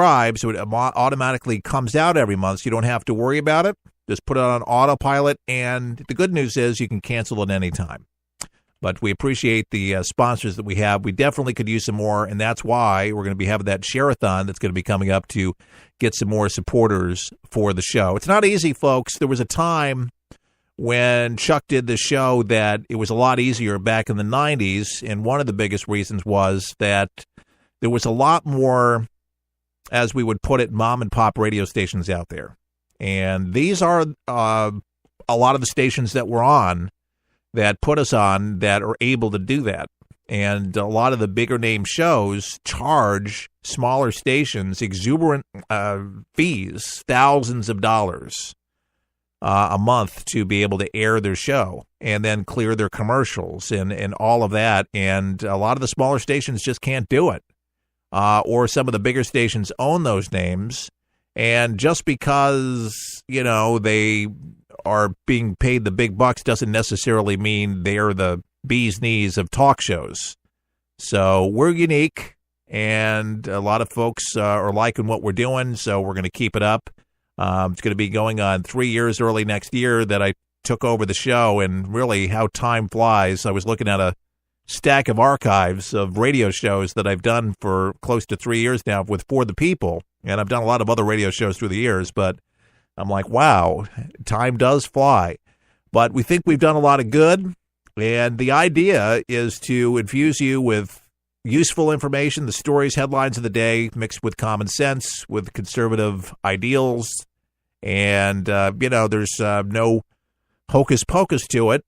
subscribe, so it automatically comes out every month, so you don't have to worry about it. Just put it on autopilot, and the good news is you can cancel at any time. But we appreciate the sponsors that we have. We definitely could use some more, and that's why we're going to be having that share-a-thon that's going to be coming up to get some more supporters for the show. It's not easy, folks. There was a time when Chuck did the show that it was a lot easier back in the 90s, and one of the biggest reasons was that there was a lot more, as we would put it, mom-and-pop radio stations out there. And these are a lot of the stations that we're on that put us on that are able to do that. And a lot of the bigger name shows charge smaller stations exuberant fees, thousands of dollars a month to be able to air their show and then clear their commercials and all of that. And a lot of the smaller stations just can't do it. Or some of the bigger stations own those names. And just because, they are being paid the big bucks doesn't necessarily mean they're the bee's knees of talk shows. So we're unique, and a lot of folks are liking what we're doing, so we're going to keep it up. It's going to be going on 3 years early next year that I took over the show, and really how time flies. I was looking at a stack of archives of radio shows that I've done for close to 3 years now with For the People, and I've done a lot of other radio shows through the years, but I'm like, wow, time does fly. But we think we've done a lot of good, and the idea is to infuse you with useful information, the stories, headlines of the day, mixed with common sense, with conservative ideals, and, there's no hocus pocus to it,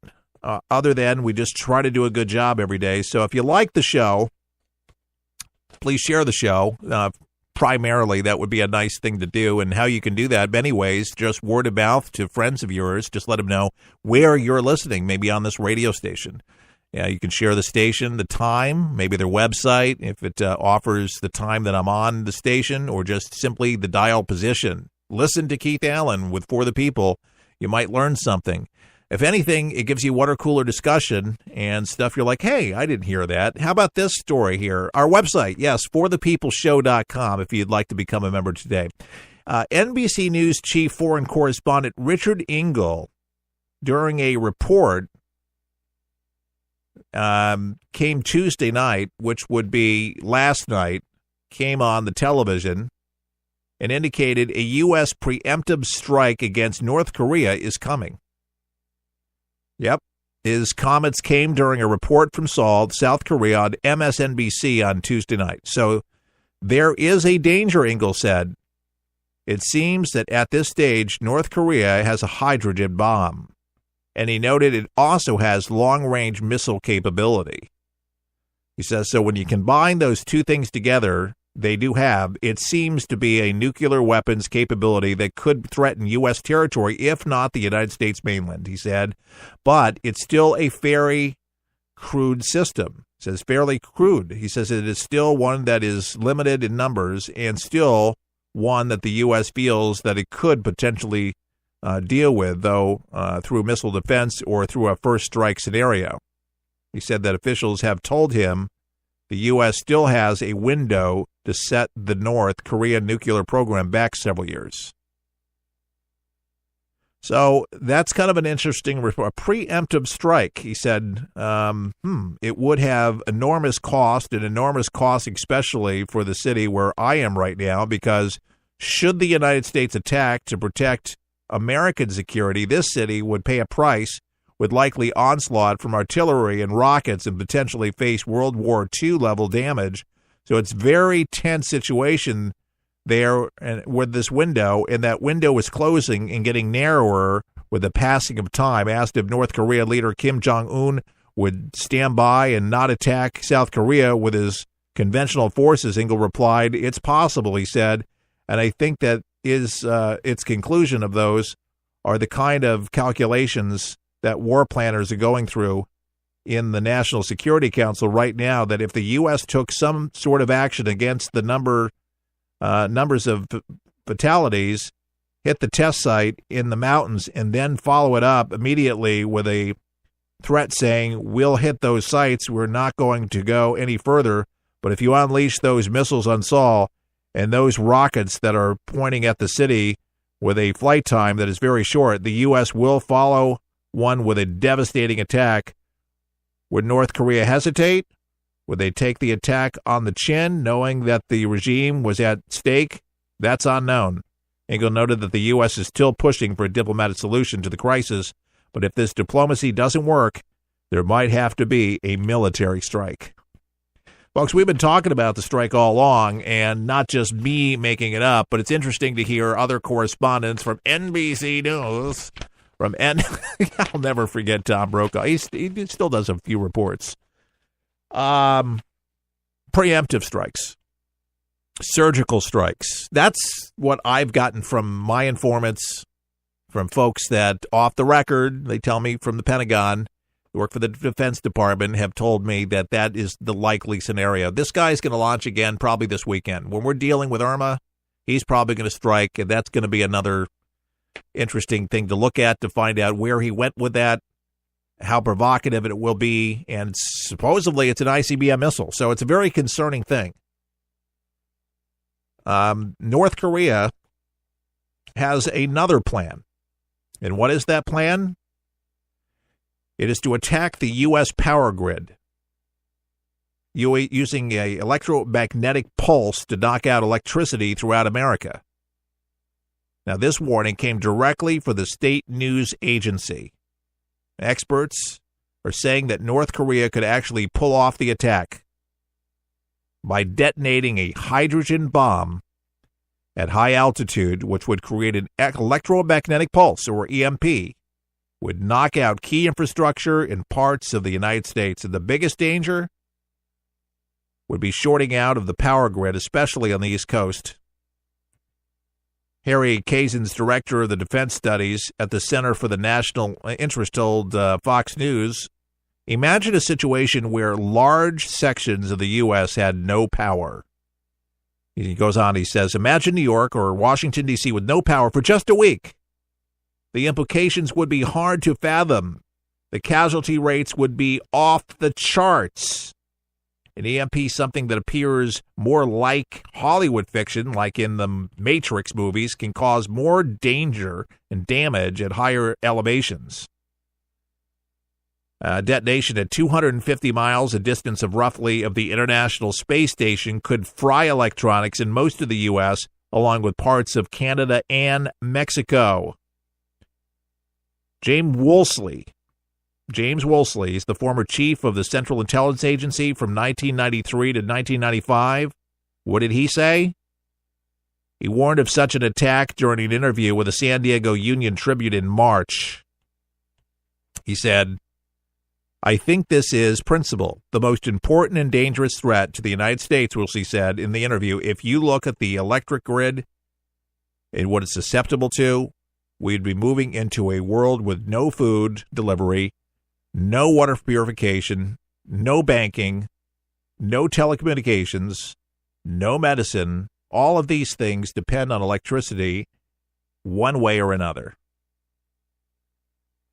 other than we just try to do a good job every day. So if you like the show, please share the show. Primarily, that would be a nice thing to do. And how you can do that, many ways, just word of mouth to friends of yours. Just let them know where you're listening, maybe on this radio station. Yeah, you can share the station, the time, maybe their website, if it offers the time that I'm on the station, or just simply the dial position. Listen to Keith Allen with For the People. You might learn something. If anything, it gives you water cooler discussion and stuff you're like, hey, I didn't hear that. How about this story here? Our website, yes, forthepeopleshow.com if you'd like to become a member today. NBC News chief foreign correspondent Richard Engel, during a report, came Tuesday night, which would be last night, came on the television and indicated a U.S. preemptive strike against North Korea is coming. Yep. His comments came during a report from Seoul, South Korea, on MSNBC on Tuesday night. So there is a danger, Engel said. It seems that at this stage, North Korea has a hydrogen bomb. And he noted it also has long-range missile capability. He says, so when you combine those two things together, they do have, it seems to be a nuclear weapons capability that could threaten U.S. territory, if not the United States mainland, he said. But it's still a very crude system. He says fairly crude. He says it is still one that is limited in numbers and still one that the U.S. feels that it could potentially deal with, though, through missile defense or through a first strike scenario. He said that officials have told him the U.S. still has a window to set the North Korean nuclear program back several years. So that's kind of an interesting report. A preemptive strike, he said, it would have enormous cost, especially for the city where I am right now, because should the United States attack to protect American security, this city would pay a price with likely onslaught from artillery and rockets and potentially face World War II level damage. So it's very tense situation there with this window, and that window is closing and getting narrower with the passing of time. Asked if North Korea leader Kim Jong-un would stand by and not attack South Korea with his conventional forces, Engel replied, it's possible, he said, and I think that is its conclusion of those are the kind of calculations that war planners are going through in the National Security Council right now, that if the U.S. took some sort of action against the numbers of fatalities, hit the test site in the mountains, and then follow it up immediately with a threat saying, we'll hit those sites, we're not going to go any further, but if you unleash those missiles on Seoul, And those rockets that are pointing at the city with a flight time that is very short, the U.S. will follow one with a devastating attack. Would North Korea hesitate? Would they take the attack on the chin, knowing that the regime was at stake? That's unknown. Engel noted that the U.S. is still pushing for a diplomatic solution to the crisis, but if this diplomacy doesn't work, there might have to be a military strike. Folks, we've been talking about the strike all along, and not just me making it up, but it's interesting to hear other correspondents from NBC News, I'll never forget Tom Brokaw. He still does a few reports. Pre-emptive strikes, surgical strikes. That's what I've gotten from my informants, from folks that off the record, they tell me from the Pentagon, who work for the Defense Department, have told me that that is the likely scenario. This guy's going to launch again probably this weekend. When we're dealing with Irma, he's probably going to strike, and that's going to be another interesting thing to look at to find out where he went with that, how provocative it will be, and supposedly it's an ICBM missile, so it's a very concerning thing. North Korea has another plan, and what is that plan? It is to attack the U.S. power grid using an electromagnetic pulse to knock out electricity throughout America. Now, this warning came directly from the state news agency. Experts are saying that North Korea could actually pull off the attack by detonating a hydrogen bomb at high altitude, which would create an electromagnetic pulse, or EMP, would knock out key infrastructure in parts of the United States. And the biggest danger would be shorting out of the power grid, especially on the East Coast. Harry Kazin's director of the defense studies at the Center for the National Interest told Fox News, imagine a situation where large sections of the U.S. had no power. He goes on, he says, imagine New York or Washington, D.C. with no power for just a week. The implications would be hard to fathom. The casualty rates would be off the charts. An EMP, something that appears more like Hollywood fiction, like in the Matrix movies, can cause more danger and damage at higher elevations. Detonation at 250 miles, a distance of roughly of the International Space Station, could fry electronics in most of the U.S., along with parts of Canada and Mexico. James Woolsey is the former chief of the Central Intelligence Agency from 1993 to 1995. What did he say? He warned of such an attack during an interview with the San Diego Union Tribune in March. He said, I think this is principle, the most important and dangerous threat to the United States, Woolsey said in the interview. If you look at the electric grid and what it's susceptible to, we'd be moving into a world with no food delivery, no water purification, no banking, no telecommunications, no medicine. All of these things depend on electricity one way or another.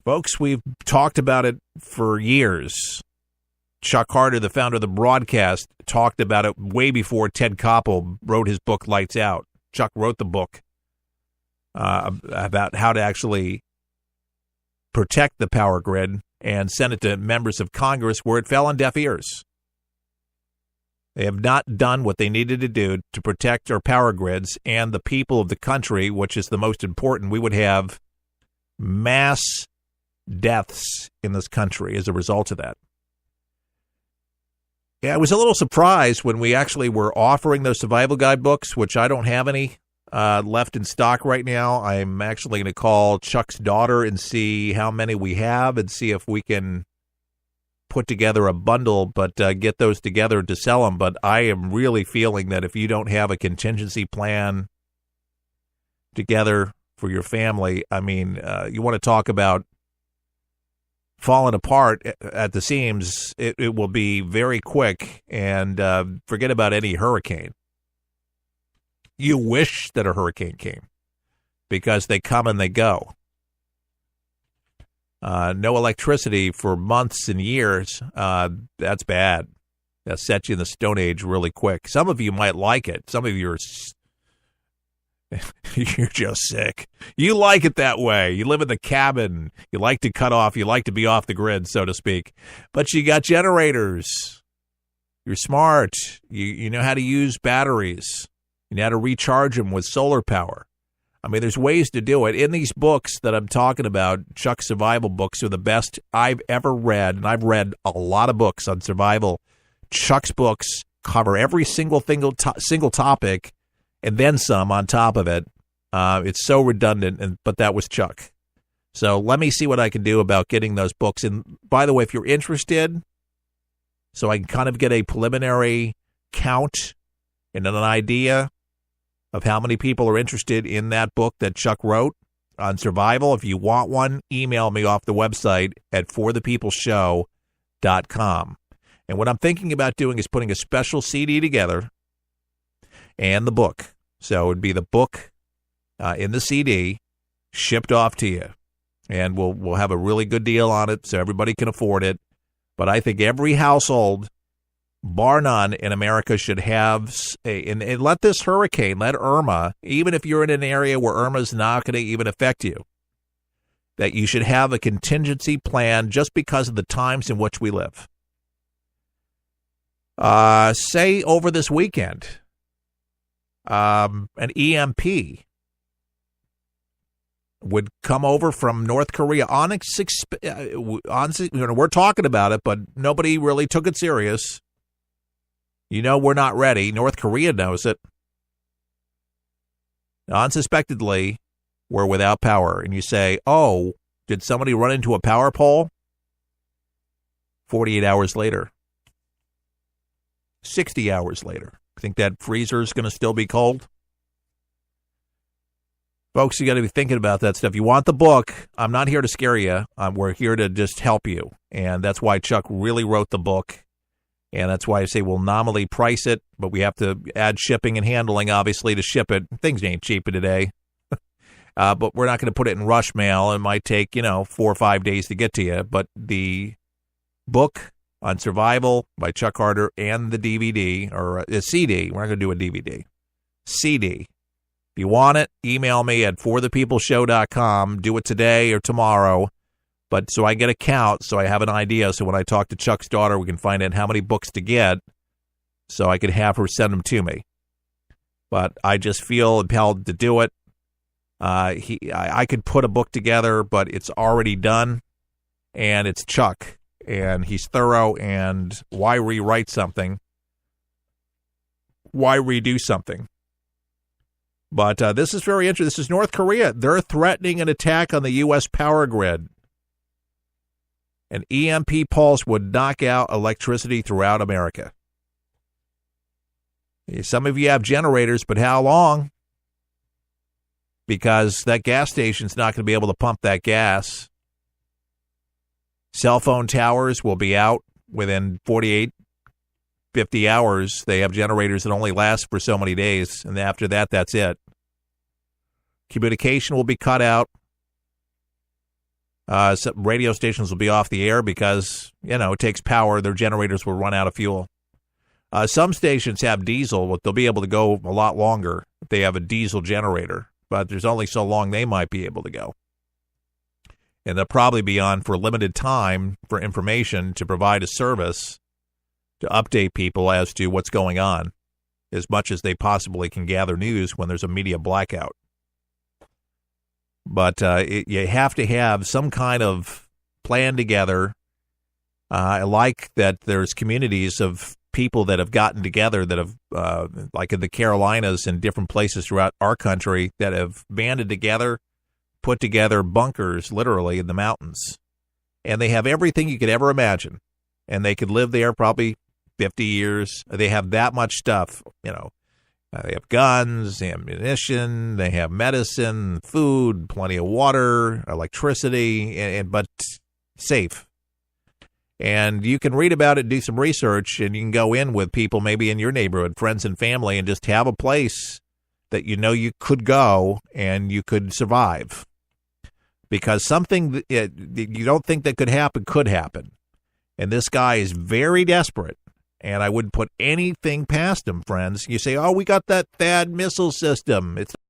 Folks, we've talked about it for years. Chuck Harder, the founder of the broadcast, talked about it way before Ted Koppel wrote his book, Lights Out. Chuck wrote the book about how to actually protect the power grid and sent it to members of Congress, where it fell on deaf ears. They have not done what they needed to do to protect our power grids and the people of the country, which is the most important. We would have mass deaths in this country as a result of that. Yeah, I was a little surprised when we actually were offering those survival guide books, which I don't have any left in stock right now. I'm actually going to call Chuck's daughter and see how many we have and see if we can put together a bundle, but get those together to sell them. But I am really feeling that if you don't have a contingency plan together for your family, I mean, you want to talk about falling apart at the seams, it will be very quick, and forget about any hurricane. You wish that a hurricane came, because they come and they go. No electricity for months and years, that's bad. That sets you in the Stone Age really quick. Some of you might like it. Some of you are You're just sick. You like it that way. You live in the cabin. You like to cut off. You like to be off the grid, so to speak. But you got generators. You're smart. You know how to use batteries. You know how to recharge them with solar power. I mean, there's ways to do it. In these books that I'm talking about, Chuck's survival books are the best I've ever read, and I've read a lot of books on survival. Chuck's books cover every single topic and then some on top of it. It's so redundant, but that was Chuck. So let me see what I can do about getting those books. And by the way, if you're interested, so I can kind of get a preliminary count and an idea of how many people are interested in that book that Chuck wrote on survival. If you want one, email me off the website at forthepeopleshow.com. And what I'm thinking about doing is putting a special CD together and the book. So it would be the book in the CD shipped off to you. And we'll have a really good deal on it so everybody can afford it. But I think every household, bar none, in America should have and let this hurricane, let Irma, even if you're in an area where Irma's not going to even affect you, that you should have a contingency plan just because of the times in which we live. Say over this weekend, an EMP would come over from North Korea. We're talking about it, but nobody really took it serious. You know we're not ready. North Korea knows it. Unsuspectedly, we're without power. And you say, oh, did somebody run into a power pole? 48 hours later. 60 hours later. Think that freezer's going to still be cold? Folks, you got to be thinking about that stuff. You want the book. I'm not here to scare you. We're here to just help you. And that's why Chuck really wrote the book. And that's why I say we'll nominally price it, but we have to add shipping and handling, obviously, to ship it. Things ain't cheap today. But we're not going to put it in rush mail. It might take, 4 or 5 days to get to you. But the book on survival by Chuck Carter and the DVD, or a CD, we're not going to do a DVD, CD. If you want it, email me at forthepeopleshow.com. Do it today or tomorrow. But so I get a count, so I have an idea. So when I talk to Chuck's daughter, we can find out how many books to get so I could have her send them to me. But I just feel impelled to do it. I could put a book together, but it's already done, and it's Chuck, and he's thorough, and why rewrite something? Why redo something? But this is very interesting. This is North Korea. They're threatening an attack on the U.S. power grid. An EMP pulse would knock out electricity throughout America. Some of you have generators, but how long? Because that gas station's not going to be able to pump that gas. Cell phone towers will be out within 48, 50 hours. They have generators that only last for so many days, and after that, that's it. Communication will be cut out. Some radio stations will be off the air because, it takes power. Their generators will run out of fuel. Some stations have diesel, but they'll be able to go a lot longer if they have a diesel generator. But there's only so long they might be able to go. And they'll probably be on for a limited time for information to provide a service to update people as to what's going on, as much as they possibly can gather news when there's a media blackout. But you have to have some kind of plan together. I like that there's communities of people that have gotten together that have, like in the Carolinas and different places throughout our country, that have banded together, put together bunkers literally in the mountains. And they have everything you could ever imagine. And they could live there probably 50 years. They have that much stuff, They have guns, ammunition, they have medicine, food, plenty of water, electricity, but safe. And you can read about it, do some research, and you can go in with people maybe in your neighborhood, friends and family, and just have a place that you could go and you could survive. Because something you don't think that could happen. And this guy is very desperate. And I wouldn't put anything past him, friends. You say, oh, we got that THAAD missile system. It's